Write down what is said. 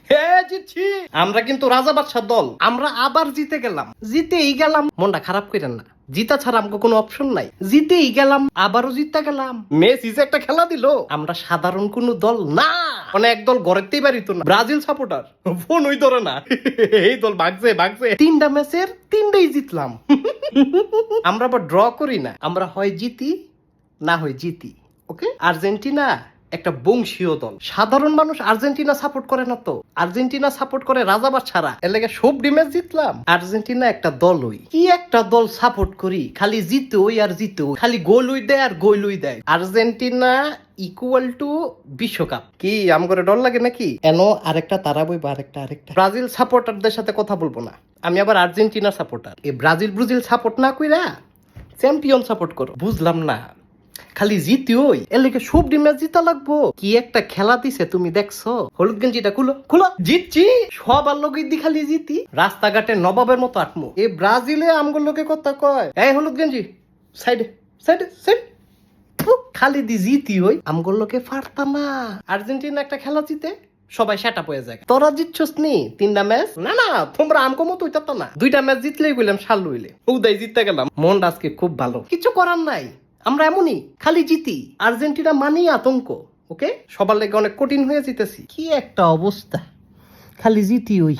হ্যাঁ জিতছি। আমরা কিন্তু রাজা বাদশাহ দল, আমরা আবার জিতে গেলাম, জিতেই গেলাম, মনটা খারাপ করেন না, জিতা ছাড়া আমাকে কোনো অপশন নাই, জিতেই গেলাম, আবারও জিতে গেলাম। মেসি যে একটা খেলা দিল, আমরা সাধারণ কোনো দল না, মানে এক দল গড়েতেই পারিত না, ব্রাজিল সাপোর্টার ফোন ওই ধরে না, এই দল ভাগছে ভাগছে, 3টা ম্যাচের 3টাই জিতলাম। আমরা আবার ড্র করি না, আমরা হয় জিতি না হয় জিতি। ওকে, আর্জেন্টিনা একটা বংশীয় দল, সাধারণ মানুষ আর্জেন্টিনা সাপোর্ট করে না তো, আর্জেন্টিনা সাপোর্ট করে রাজা বাদশারা, এর লাগে সব ডিমেজ জিতলাম। আর্জেন্টিনা একটা দল, ওই কি একটা দল সাপোর্ট করি, খালি জিতে ওই আর জিতে ওই, খালি গোল ওই দেয় আর গোল ওই দেয়। আর্জেন্টিনা ইকুয়াল টু বিশ্বকাপ, কি আম করে ডর লাগে নাকি? এন আরেকটা তারা বইবা, আরেকটা ব্রাজিল সাপোর্টারদের সাথে কথা বলবো না, আমি আবার আর্জেন্টিনা সাপোর্টার। এই ব্রাজিল সাপোর্ট না কইরা চ্যাম্পিয়ন সাপোর্ট করো, বুঝলাম না, খালি জিতি ওই, এর লেগে সব ম্যাচ জিতা লাগবো। কি একটা খেলা দিছে তুমি দেখছো? হলুদ গেঞ্জিটা খুলো খুলো, জিতছি সবার লোক দি, খালি জিতি, রাস্তাঘাটে নবাবের মতো আটমো। এই ব্রাজিলে আমগোর লোকে কথা কয়, এই হলুদ গেঞ্জি সাইডে সাইডে সাইড, খালি দি জিতি ওই, আমগোর লোকে পারতাম না। আর্জেন্টিনা একটা খেলা জিতে সবাই সেট আপ হয়ে যায়, তোরা জিতছস নি 3টা ম্যাচ, না না তোমরা আমকো মতো হইতা না, 2টা ম্যাচ জিতলেই বললাম শাল হইলে, উদয় জিততে গেলাম, মনটা আজকে খুব ভালো, কিছু করার নাই, আমরা এমনই খালি জিতি। আর্জেন্টিনা মানেই আতঙ্ক, ওকে, সবার লেগে অনেক কঠিন হয়ে জিতেছি, কি একটা অবস্থা, খালি জিতি ওই।